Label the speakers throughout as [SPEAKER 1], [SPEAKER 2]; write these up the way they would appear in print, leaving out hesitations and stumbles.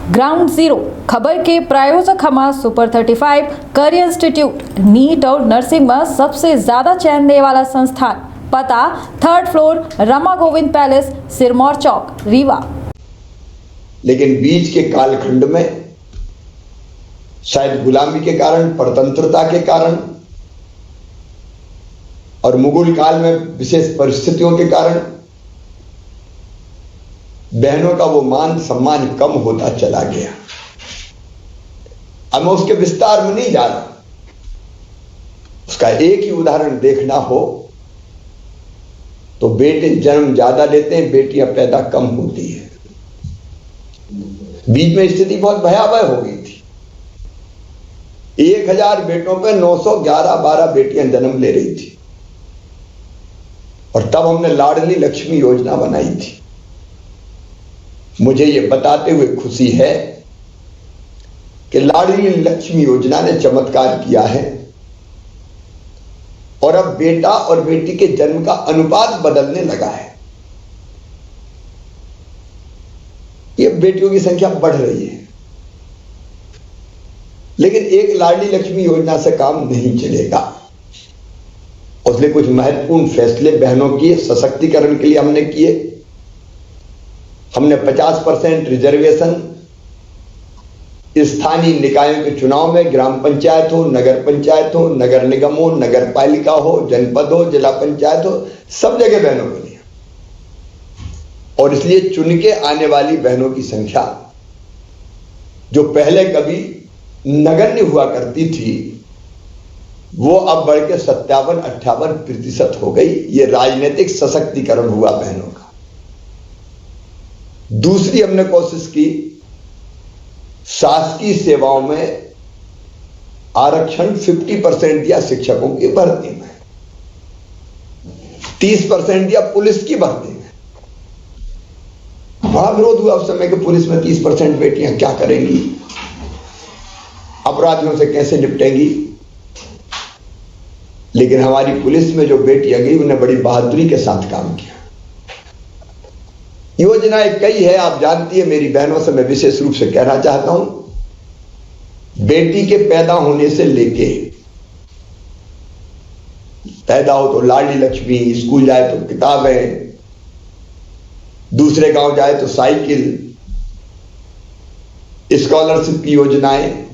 [SPEAKER 1] Ground zero खबर के प्रायोजक हमारा सुपर 35 करियर इंस्टीट्यूट नीट और नर्सिंग में सबसे ज्यादा चयन देने वाला संस्थान। पता 3rd floor Rama Govind palace, Sirmaur Chowk, Rewa.
[SPEAKER 2] लेकिन बीच के कालखंड में शायद गुलामी के कारण, परतंत्रता के कारण और मुगल काल में विशेष परिस्थितियों के कारण बहनों का वो मान सम्मान कम होता चला गया। अब मैं उसके विस्तार में नहीं जा रहा। उसका एक ही उदाहरण देखना हो तो बेटे जन्म ज्यादा लेते हैं, बेटियां पैदा कम होती है। बीच में स्थिति बहुत भयावह हो गई थी। 1000 बेटों पे 911 बेटियां जन्म ले रही थी और तब हमने लाडली लक्ष्मी योजना बनाई थी। मुझे यह बताते हुए खुशी है कि लाडली लक्ष्मी योजना ने चमत्कार किया है और अब बेटा और बेटी के जन्म का अनुपात बदलने लगा है। ये बेटियों की संख्या बढ़ रही है, लेकिन एक लाडली लक्ष्मी योजना से काम नहीं चलेगा। उसने कुछ महत्वपूर्ण फैसले बहनों के सशक्तिकरण के लिए हमने किए। हमने 50% रिजर्वेशन स्थानीय निकायों के चुनाव में, ग्राम पंचायत हो, नगर पंचायत हो, नगर निगम हो, नगर पालिका हो, जनपद हो, जिला पंचायत हो, सब जगह बहनों को लिया। और इसलिए चुन के आने वाली बहनों की संख्या जो पहले कभी नगण्य हुआ करती थी, वो अब बढ़ के 57-58% हो गई। ये राजनीतिक सशक्तिकरण हुआ बहनों का। दूसरी हमने कोशिश की, शासकीय सेवाओं में आरक्षण 50% दिया शिक्षकों की भर्ती में, 30% दिया पुलिस की भर्ती में। बड़ा विरोध हुआ उस समय कि पुलिस में 30% बेटियां क्या करेंगी, अपराधियों से कैसे निपटेंगी। लेकिन हमारी पुलिस में जो बेटियां गई उन्हें बड़ी बहादुरी के साथ काम किया। योजनाएं कई है, आप जानती है। मेरी बहनों से मैं विशेष रूप से कहना चाहता हूं, बेटी के पैदा होने से लेके पैदा हो तो लाडली लक्ष्मी, स्कूल जाए तो किताबें, दूसरे गांव जाए तो साइकिल, स्कॉलरशिप की योजनाएं,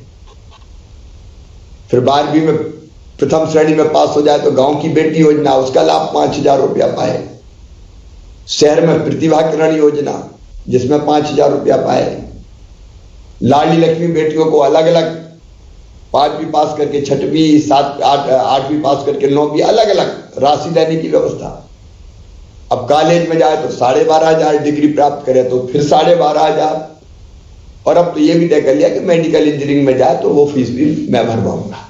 [SPEAKER 2] फिर 12वीं में प्रथम श्रेणी में पास हो जाए तो गांव की बेटी योजना, उसका लाभ 5000 रुपया पाए। शहर में प्रतिभा किरण योजना जिसमें 5000 रुपया पाए। लाडली लक्ष्मी बेटियों को अलग अलग 5वीं पास करके 6वीं, 8वीं पास करके 9वीं अलग अलग राशि देने की व्यवस्था। अब कॉलेज में जाए तो 12,500, डिग्री प्राप्त करे तो फिर 12,500। और अब तो यह भी तय कर लिया कि मेडिकल इंजीनियरिंग में जाए तो वो फीस भी मैं भरवाऊंगा।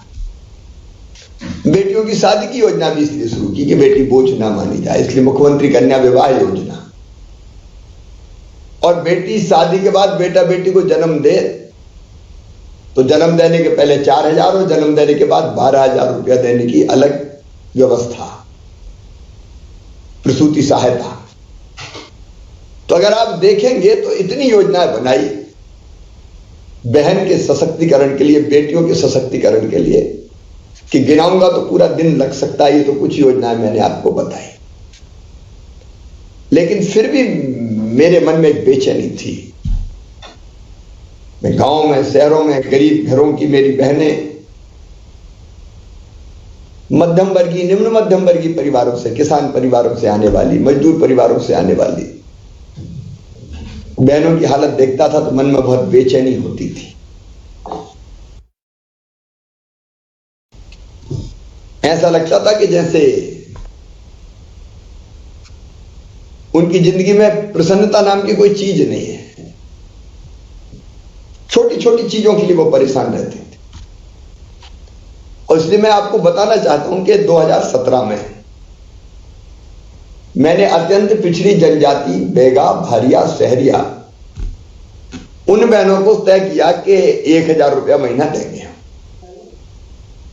[SPEAKER 2] बेटियों की शादी की योजना भी इसलिए शुरू की कि बेटी बोझ ना मानी जाए, इसलिए मुख्यमंत्री कन्या विवाह योजना। और बेटी शादी के बाद बेटा बेटी को जन्म दे तो जन्म देने के पहले 4000 और जन्म देने के बाद 12,000 रुपया देने की अलग व्यवस्था, प्रसूति सहायता। तो अगर आप देखेंगे तो इतनी योजनाएं बनाई बहन के सशक्तिकरण के लिए, बेटियों के सशक्तिकरण के लिए, कि गिनाऊंगा तो पूरा दिन लग सकता है। ये तो कुछ योजनाएं मैंने आपको बताई, लेकिन फिर भी मेरे मन में एक बेचैनी थी। मैं गांव में, शहरों में, गरीब घरों की मेरी बहनें, मध्यम वर्गीय, निम्न मध्यम वर्गीय परिवारों से, किसान परिवारों से आने वाली, मजदूर परिवारों से आने वाली बहनों की हालत देखता था तो मन में बहुत बेचैनी होती थी। ऐसा लगता था कि जैसे उनकी जिंदगी में प्रसन्नता नाम की कोई चीज नहीं है। छोटी छोटी चीजों के लिए वो परेशान रहते थे। और इसलिए मैं आपको बताना चाहता हूं कि 2017 में मैंने अत्यंत पिछड़ी जनजाति, बेगा, भारिया, शहरिया, उन बहनों को तय किया कि 1000 रुपया महीना देंगे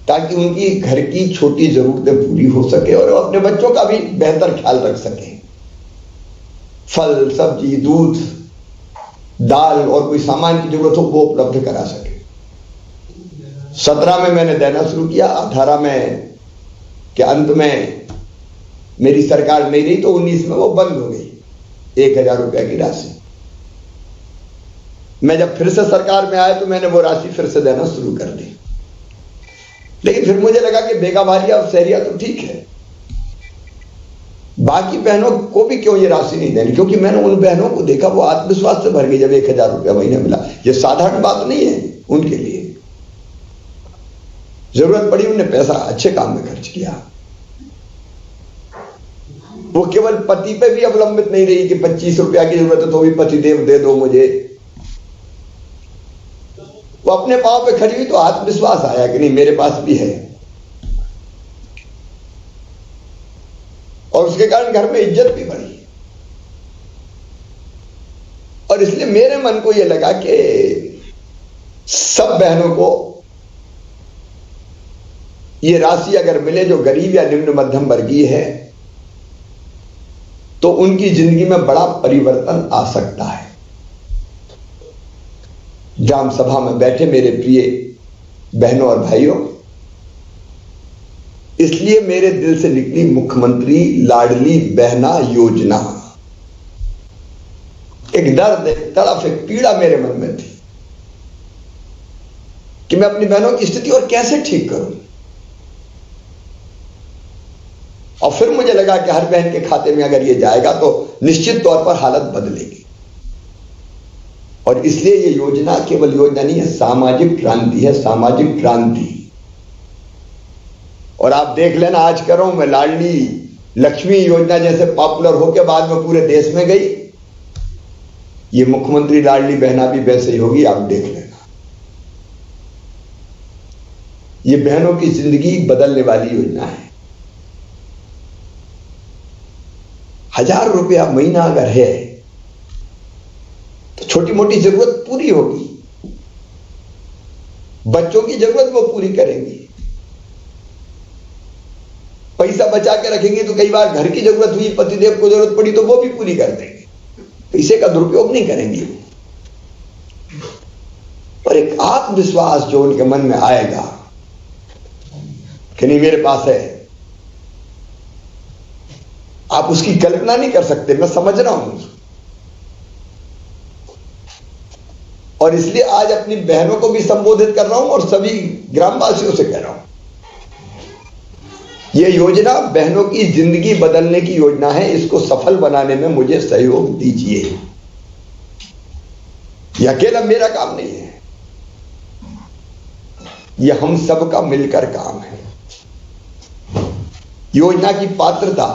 [SPEAKER 2] ताकि उनकी घर की छोटी जरूरतें पूरी हो सके और अपने बच्चों का भी बेहतर ख्याल रख सके। फल, सब्जी, दूध, दाल और कोई सामान की जरूरत हो वो उपलब्ध करा सके। 17 में मैंने देना शुरू किया, 18 में के अंत में मेरी सरकार नहीं रही तो 19 में वो बंद हो गई 1000 रुपया की राशि। मैं जब फिर से सरकार में आया तो मैंने वो राशि फिर से देना शुरू कर दी। लेकिन फिर मुझे लगा कि बेगाबारिया और शहरिया तो ठीक है, बाकी बहनों को भी क्यों ये राशि नहीं देनी, क्योंकि मैंने उन बहनों को देखा वो आत्मविश्वास से भर गई जब 1000 रुपया महीने मिला। ये साधारण बात नहीं है उनके लिए, जरूरत पड़ी उन्हें पैसा अच्छे काम में खर्च किया। वो केवल पति पे भी अवलंबित नहीं रही कि 25 रुपया की जरूरत है तो भी पतिदेव दे दो मुझे। वो अपने पांव पे खड़ी हुई तो आत्मविश्वास आया कि नहीं मेरे पास भी है, और उसके कारण घर में इज्जत भी बढ़ी। और इसलिए मेरे मन को यह लगा कि सब बहनों को ये राशि अगर मिले जो गरीब या निम्न मध्यम वर्गीय है तो उनकी जिंदगी में बड़ा परिवर्तन आ सकता है। ग्राम सभा में बैठे मेरे प्रिय बहनों और भाइयों, इसलिए मेरे दिल से निकली मुख्यमंत्री लाडली बहना योजना। एक दर्द, एक तड़फ, एक पीड़ा मेरे मन में थी कि मैं अपनी बहनों की स्थिति और कैसे ठीक करूं। और फिर मुझे लगा कि हर बहन के खाते में अगर ये जाएगा तो निश्चित तौर पर हालत बदलेगी। और इसलिए ये योजना केवल योजना नहीं है, सामाजिक क्रांति है, सामाजिक क्रांति। और आप देख लेना, आज कर रहा हूं मैं, लाडली लक्ष्मी योजना जैसे पॉपुलर होकर बाद में पूरे देश में गई, ये मुख्यमंत्री लाडली बहना भी वैसे ही होगी, आप देख लेना। ये बहनों की जिंदगी बदलने वाली योजना है। 1000 रुपया महीना अगर है तो छोटी मोटी जरूरत पूरी होगी, बच्चों की जरूरत वो पूरी करेंगी। पैसा बचा के रखेंगे तो कई बार घर की जरूरत हुई, पतिदेव को जरूरत पड़ी तो वो भी पूरी कर देंगे, पैसे का दुरुपयोग नहीं करेंगे। और एक आत्मविश्वास जो उनके मन में आएगा कि नहीं मेरे पास है, आप उसकी कल्पना नहीं कर सकते, मैं समझ रहा हूं। और इसलिए आज अपनी बहनों को भी संबोधित कर रहा हूं और सभी ग्रामवासियों से कह रहा हूं, यह योजना बहनों की जिंदगी बदलने की योजना है। इसको सफल बनाने में मुझे सहयोग दीजिए। यह अकेला मेरा काम नहीं है, यह हम सबका मिलकर काम है। योजना की पात्रता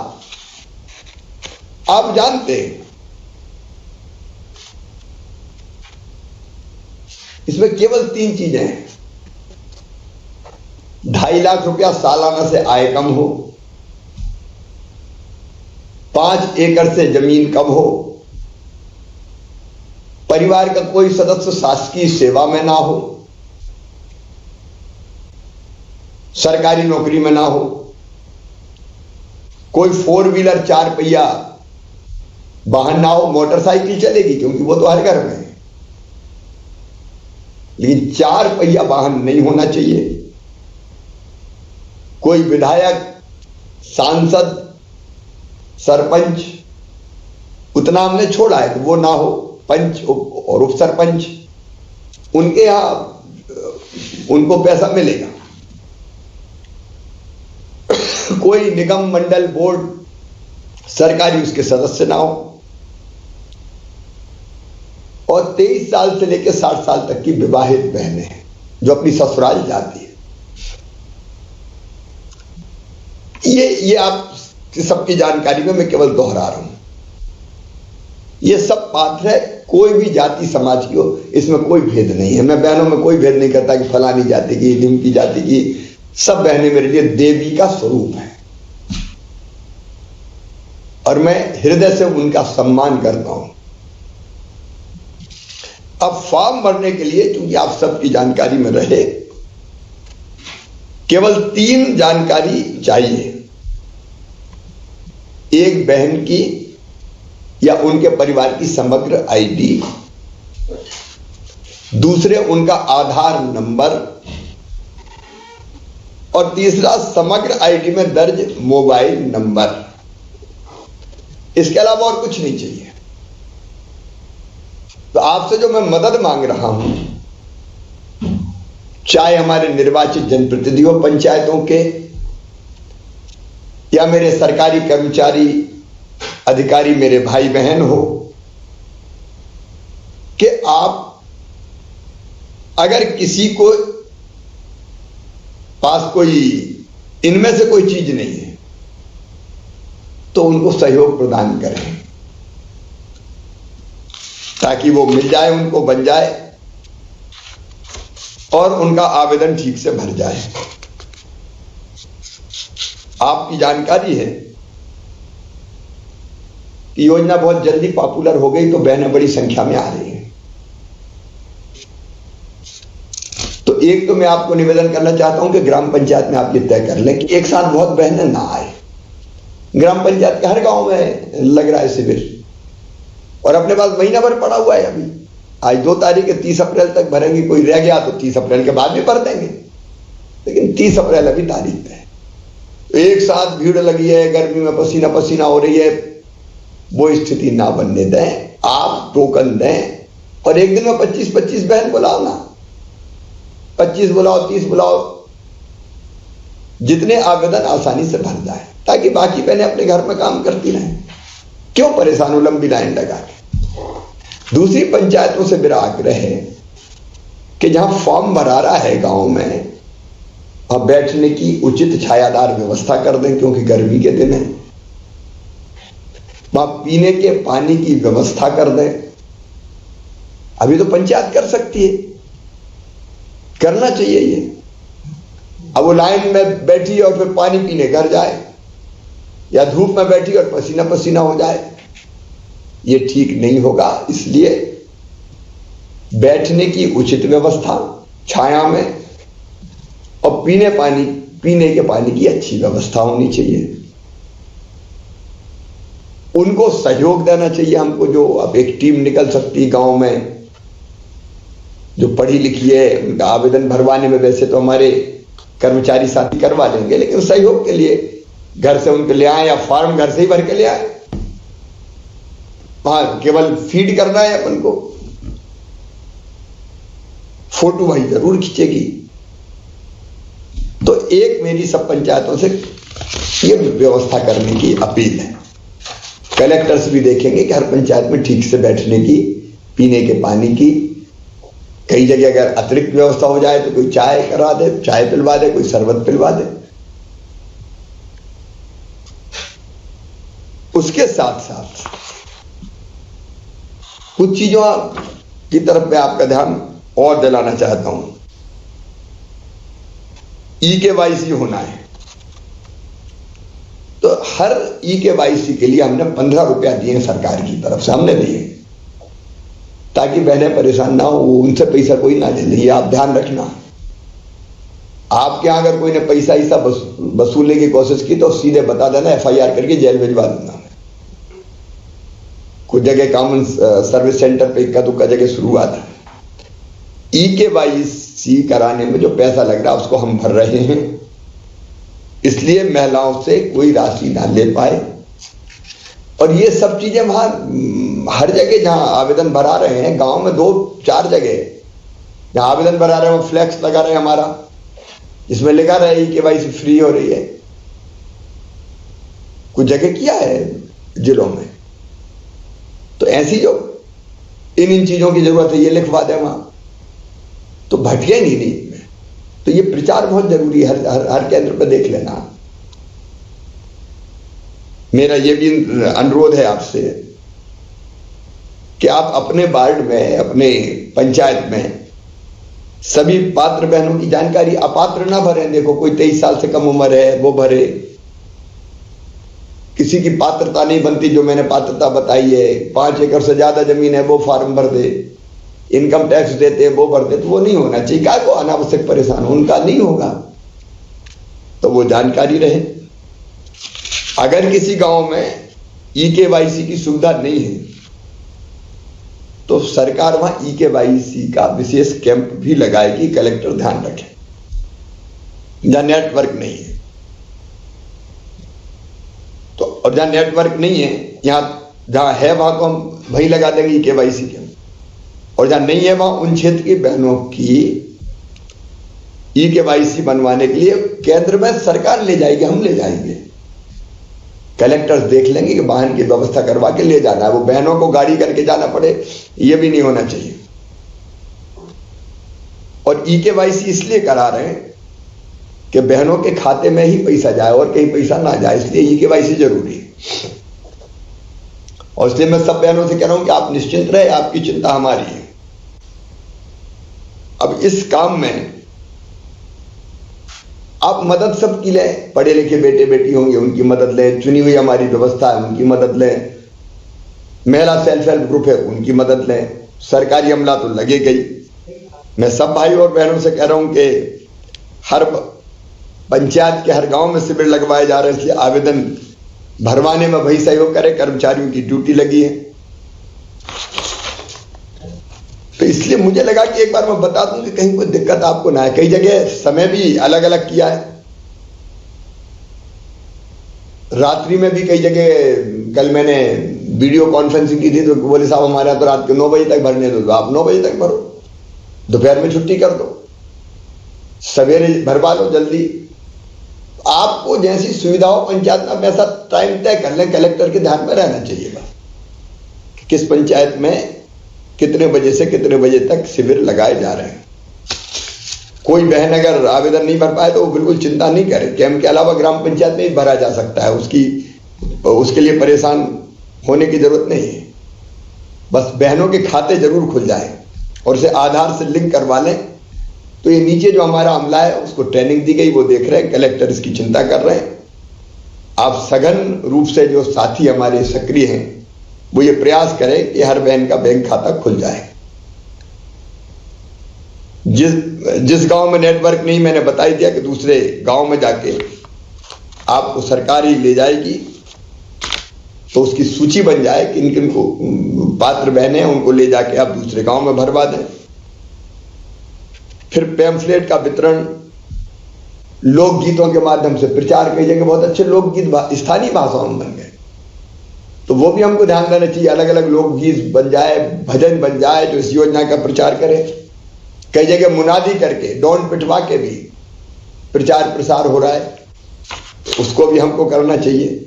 [SPEAKER 2] आप जानते हैं, इसमें केवल 3 चीजें हैं। 2.5 लाख रुपया सालाना से आय कम हो, 5 एकड़ से जमीन कम हो, परिवार का कोई सदस्य शासकीय सेवा में ना हो, सरकारी नौकरी में ना हो, कोई 4 व्हीलर 4 पहिया वाहन ना हो। मोटरसाइकिल चलेगी क्योंकि वो तो हर घर में है, लेकिन 4 पहिया वाहन नहीं होना चाहिए। कोई विधायक, सांसद, सरपंच, उतना हमने छोड़ा है तो वो ना हो। पंच और उप सरपंच, उनके यहां उनको पैसा मिलेगा। कोई निगम, मंडल, बोर्ड, सरकारी उसके सदस्य ना हो। और 23 साल से लेकर 60 साल तक की विवाहित बहनें हैं जो अपनी ससुराल जाती है। ये आप सबकी जानकारी में मैं केवल दोहरा रहा हूं। ये सब पात्र है, कोई भी जाति समाज की हो, इसमें कोई भेद नहीं है। मैं बहनों में कोई भेद नहीं करता कि फलानी जाति की, ढिमकी जाति की। सब बहनें मेरे लिए देवी का स्वरूप है और मैं हृदय से उनका सम्मान करता हूं। अब फॉर्म भरने के लिए, क्योंकि आप सबकी जानकारी में रहे, केवल 3 जानकारी चाहिए। एक बहन की या उनके परिवार की समग्र आईडी, दूसरे उनका आधार नंबर, और तीसरा समग्र आईडी में दर्ज मोबाइल नंबर। इसके अलावा और कुछ नहीं चाहिए। तो आपसे जो मैं मदद मांग रहा हूं, चाहे हमारे निर्वाचित जनप्रतिनिधियों पंचायतों के या मेरे सरकारी कर्मचारी अधिकारी मेरे भाई बहन हो, कि आप अगर किसी को पास कोई इनमें से कोई चीज नहीं है तो उनको सहयोग प्रदान करें ताकि वो मिल जाए, उनको बन जाए और उनका आवेदन ठीक से भर जाए। आपकी जानकारी है कि योजना बहुत जल्दी पॉपुलर हो गई, तो बहनें बड़ी संख्या में आ रही हैं। तो एक तो मैं आपको निवेदन करना चाहता हूं कि ग्राम पंचायत में आप ये तय कर लें कि एक साथ बहुत बहनें ना आए। ग्राम पंचायत के हर गांव में लग रहा है शिविर, और अपने पास महीना भर पड़ा हुआ है। अभी आज 2 तारीख है, 30 अप्रैल तक भरेंगे। कोई रह गया तो 30 अप्रैल के बाद भी भर देंगे, लेकिन 30 अप्रैल अभी तारीख है। तो एक साथ भीड़ लगी है, गर्मी में पसीना पसीना हो रही है, वो स्थिति ना बनने दें। आप टोकन दें और एक दिन में 25-25 बहन बुलाओ ना, 25 बुलाओ, 30 बुलाओ, जितने आवेदन आसानी से भर जाए ताकि बाकी बहनें अपने घर में काम करती रहें। क्यों परेशान हो लंबी लाइन लगा के। दूसरी पंचायतों से मेरा आग्रह है कि जहां फॉर्म भरा रहा है गांव में, वहां बैठने की उचित छायादार व्यवस्था कर दें, क्योंकि गर्मी के दिन है। वहां पीने के पानी की व्यवस्था कर दें। अभी तो पंचायत कर सकती है, करना चाहिए ये। अब वो लाइन में बैठी और फिर पानी पीने घर जाए, या धूप में बैठी और पसीना पसीना हो जाए, ये ठीक नहीं होगा। इसलिए बैठने की उचित व्यवस्था छाया में, और पीने के पानी की अच्छी व्यवस्था होनी चाहिए। उनको सहयोग देना चाहिए हमको। जो अब एक टीम निकल सकती है गांव में जो पढ़ी लिखी है, उनका आवेदन भरवाने में वैसे तो हमारे कर्मचारी साथी करवा लेंगे, लेकिन सहयोग के लिए घर से उनके ले आए या फॉर्म घर से ही भर के ले आए। वहां केवल फीड करना है अपन को, फोटो भाई जरूर खींचेगी। तो एक मेरी सब पंचायतों से ये व्यवस्था करने की अपील है। कलेक्टर्स भी देखेंगे कि हर पंचायत में ठीक से बैठने की, पीने के पानी की, कई जगह अगर अतिरिक्त व्यवस्था हो जाए तो कोई चाय करा दे, चाय पिलवा दे, कोई शरबत पिलवा दे। उसके साथ साथ कुछ चीजों की तरफ मैं आपका ध्यान और दिलाना चाहता हूं। ई-केवाईसी होना है, तो हर ई-केवाईसी के लिए हमने 15 रुपया दिए सरकार की तरफ से, हमने दिए, ताकि बहनें परेशान ना हो, उनसे पैसा कोई ना ले। ये आप ध्यान रखना। आपके यहां अगर कोई ने पैसा ऐसा वसूलने की कोशिश की तो सीधे बता देना, FIR करके जेल भिजवा दूंगा। कुछ जगह कॉमन सर्विस सेंटर पे इक्का दुक्का जगह शुरू हुआ था। ई-केवाईसी कराने में जो पैसा लग रहा है उसको हम भर रहे हैं, इसलिए महिलाओं से कोई राशि ना ले पाए। और ये सब चीजें वहां हर जगह जहां आवेदन भरा रहे हैं, गांव में 2-4 जगह जहां आवेदन भरा रहे हैं, वो फ्लैक्स लगा रहे हैं हमारा, जिसमें लिखा रहा है ई-केवाईसी फ्री हो रही है। कुछ जगह किया है जिलों में। तो ऐसी जो इन चीजों की जरूरत है ये लिखवा दे वहां, तो भटके नहीं इनमें। तो ये प्रचार बहुत जरूरी है, हर केंद्र पर देख लेना। मेरा ये भी अनुरोध है आपसे कि आप अपने वार्ड में, अपने पंचायत में सभी पात्र बहनों की जानकारी, अपात्र ना भरें। देखो कोई 23 साल से कम उम्र है वो भरे, किसी की पात्रता नहीं बनती, जो मैंने पात्रता बताई है, 5 एकड़ से ज्यादा जमीन है वो फार्म भर दे, इनकम टैक्स देते हैं वो भर दे, तो वो नहीं होना चाहिए। क्या को अनावश्यक परेशान हो, उनका नहीं होगा, तो वो जानकारी रहे। अगर किसी गांव में ई-केवाईसी की सुविधा नहीं है तो सरकार वहां EKYC का विशेष कैंप भी लगाएगी, कलेक्टर ध्यान रखें। जहां नेटवर्क नहीं है तो, और जहां नेटवर्क नहीं है, जहां है वहां को हम वहीं लगा देंगे EKYC कैंप, और जहां नहीं है वहां उन क्षेत्र की बहनों की EKYC बनवाने के लिए केंद्र में सरकार ले जाएगी, हम ले जाएंगे। कलेक्टर्स देख लेंगे कि वाहन की व्यवस्था करवा के ले जाना है, वो बहनों को गाड़ी करके जाना पड़े, ये भी नहीं होना चाहिए। और EKYC इसलिए करा रहे हैं कि बहनों के खाते में ही पैसा जाए और कहीं पैसा ना जाए, इसलिए EKYC जरूरी है। और इसलिए मैं सब बहनों से कह रहा हूं कि आप निश्चिंत रहे, आपकी चिंता हमारी है। अब इस काम में आप मदद सबकी लें, पढ़े लिखे बेटे बेटी होंगे उनकी मदद लें, चुनी हुई हमारी व्यवस्था है उनकी मदद लें, महिला सेल्फ हेल्प ग्रुप है उनकी मदद लें, सरकारी अमला तो लगे गई। मैं सब भाई और बहनों से कह रहा हूं कि हर पंचायत के हर गांव में शिविर लगवाए जा रहे हैं, इसलिए आवेदन भरवाने में वही सहयोग करें, कर्मचारियों की ड्यूटी लगी है। तो इसलिए मुझे लगा कि एक बार मैं बता दूं कि कहीं कोई दिक्कत आपको ना है। कई जगह समय भी अलग अलग किया है, रात्रि में भी कई जगह। कल मैंने वीडियो कॉन्फ्रेंसिंग की थी तो बोले साहब हमारे यहाँ तो रात के 9 बजे तक भरने दो, तो आप 9 बजे तक भरो, दोपहर में छुट्टी कर दो, सवेरे भरवा लो जल्दी। आपको जैसी सुविधा हो पंचायत में वैसा टाइम तय कर लें, कलेक्टर के ध्यान में रहना चाहिए बस किस पंचायत में कितने बजे से कितने बजे तक शिविर लगाए जा रहे हैं। कोई बहन अगर आवेदन नहीं भर पाए तो वो बिल्कुल चिंता नहीं करे, कैंप के अलावा ग्राम पंचायत में भी भरा जा सकता है, उसके लिए परेशान होने की जरूरत नहीं है। बस बहनों के खाते जरूर खुल जाए और इसे आधार से लिंक करवा लें। तो ये नीचे जो हमारा अमला है उसको ट्रेनिंग दी गई, वो देख रहे हैं, कलेक्टर इसकी चिंता कर रहे हैं। आप सघन रूप से जो साथी हमारे सक्रिय हैं वो ये प्रयास करें कि हर बहन का बैंक खाता खुल जाए। जिस गांव में नेटवर्क नहीं, मैंने बता ही दिया कि दूसरे गांव में जाके आपको सरकार ही ले जाएगी, तो उसकी सूची बन जाए कि किन को पात्र बहनें हैं, उनको ले जाके आप दूसरे गांव में भरवा दें। फिर पैम्फलेट का वितरण, लोकगीतों के माध्यम से प्रचार, कई जगह बहुत अच्छे लोकगीत स्थानीय भाषाओं में बन गए, तो वो भी हमको ध्यान देना चाहिए। अलग अलग लोकगीत बन जाए, भजन बन जाए जो इस योजना का प्रचार करे। कई जगह मुनादी करके डॉन पिटवा के भी प्रचार प्रसार हो रहा है, उसको भी हमको करना चाहिए।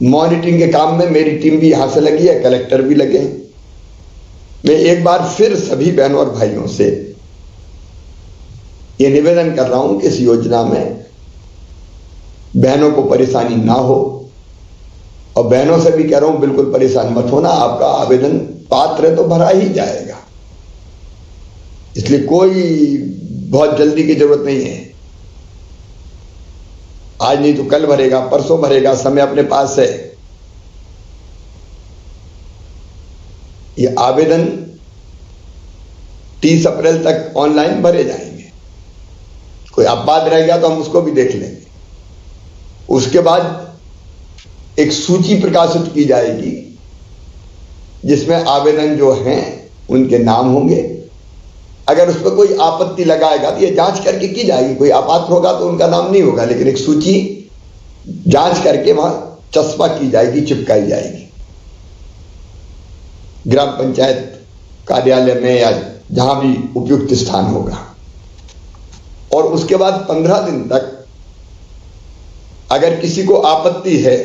[SPEAKER 2] मॉनिटरिंग के काम में मेरी टीम भी यहां से लगी है, कलेक्टर भी लगे हैं। मैं एक बार फिर सभी बहनों और भाइयों से ये निवेदन कर रहा हूं कि इस योजना में बहनों को परेशानी ना हो, और बहनों से भी कह रहा हूं बिल्कुल परेशान मत होना, आपका आवेदन पात्र है तो भरा ही जाएगा, इसलिए कोई बहुत जल्दी की जरूरत नहीं है। आज नहीं तो कल भरेगा, परसों भरेगा, समय अपने पास है। ये आवेदन 30 अप्रैल तक ऑनलाइन भरे जाएंगे। कोई अपवाद रह गया तो हम उसको भी देख लेंगे। उसके बाद एक सूची प्रकाशित की जाएगी जिसमें आवेदन जो हैं उनके नाम होंगे। अगर उस पर कोई आपत्ति लगाएगा तो ये जांच करके की जाएगी, कोई अपात्र होगा तो उनका नाम नहीं होगा, लेकिन एक सूची जांच करके वहां चस्पा की जाएगी, चिपकाई जाएगी ग्राम पंचायत कार्यालय में या जहां भी उपयुक्त स्थान होगा। और उसके बाद 15 दिन तक अगर किसी को आपत्ति है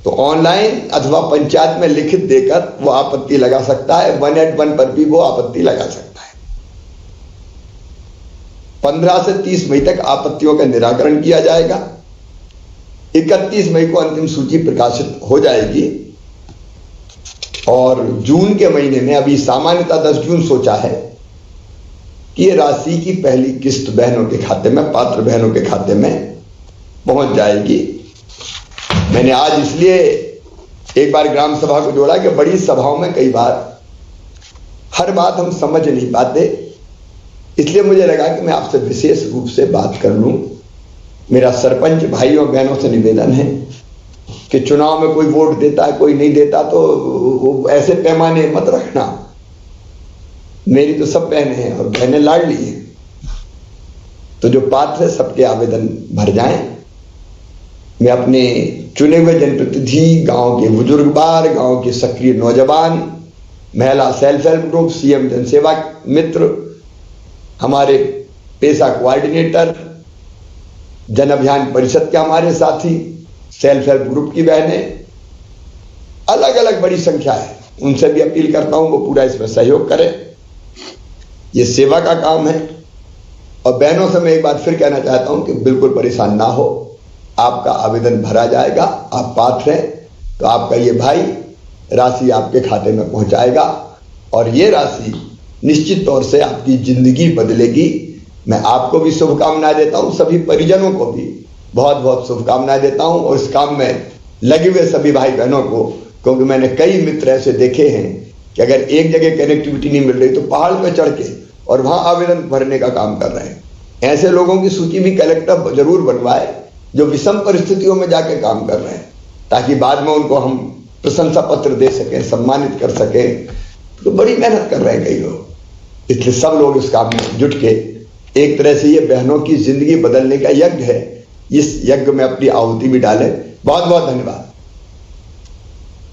[SPEAKER 2] तो ऑनलाइन अथवा पंचायत में लिखित देकर वो आपत्ति लगा सकता है। 181 पर भी वो आपत्ति लगा सकता है। 15 से 30 मई तक आपत्तियों का निराकरण किया जाएगा। 31 मई को अंतिम सूची प्रकाशित हो जाएगी और जून के महीने में, अभी सामान्यतः 10 जून सोचा है कि ये राशि की पहली किस्त बहनों के खाते में, पात्र बहनों के खाते में पहुंच जाएगी। मैंने आज इसलिए एक बार ग्राम सभा को जोड़ा कि बड़ी सभाओं में कई बार हर बात हम समझ नहीं पाते, इसलिए मुझे लगा कि मैं आपसे विशेष रूप से बात कर लूं। मेरा सरपंच भाइयों बहनों से निवेदन है कि चुनाव में कोई वोट देता है कोई नहीं देता, तो वो ऐसे पैमाने मत रखना। मेरी तो सब बहनें हैं और बहनें लाडली हैं, तो जो पात्र है सबके आवेदन भर जाएं। मैं अपने चुने हुए जनप्रतिनिधि, गांव के बुजुर्गवार, गांव के सक्रिय नौजवान, महिला सेल्फ हेल्प ग्रुप, सीएम जनसेवा मित्र, हमारे पेशा कोऑर्डिनेटर, जन अभियान परिषद के हमारे साथी, सेल्फ हेल्प ग्रुप की बहनें, अलग अलग बड़ी संख्या है, उनसे भी अपील करता हूं वो पूरा इसमें सहयोग करें। ये सेवा का काम है। और बहनों से मैं एक बार फिर कहना चाहता हूं कि बिल्कुल परेशान ना हो, आपका आवेदन भरा जाएगा, आप पात्र हैं तो आपका ये भाई राशि आपके खाते में पहुंचाएगा और ये राशि निश्चित तौर से आपकी जिंदगी बदलेगी। मैं आपको भी शुभकामनाएं देता हूं, सभी परिजनों को भी बहुत बहुत शुभकामनाएं देता हूं और इस काम में लगे हुए सभी भाई बहनों को, क्योंकि मैंने कई मित्र ऐसे देखे हैं कि अगर एक जगह कनेक्टिविटी नहीं मिल रही तो पहाड़ पर चढ़ के और वहां आवेदन भरने का काम कर रहे हैं। ऐसे लोगों की सूची भी कलेक्टर जरूर बनवाए जो विषम परिस्थितियों में जाके काम कर रहे हैं, ताकि बाद में उनको हम प्रशंसा पत्र दे सकें, सम्मानित कर सकें। तो बड़ी मेहनत कर रहे हैं कई लोग, इसलिए सब लोग इस काम में जुट के एक तरह से ये बहनों की जिंदगी बदलने का यज्ञ है, इस यज्ञ में अपनी आहुति भी डालें। बहुत बहुत धन्यवाद।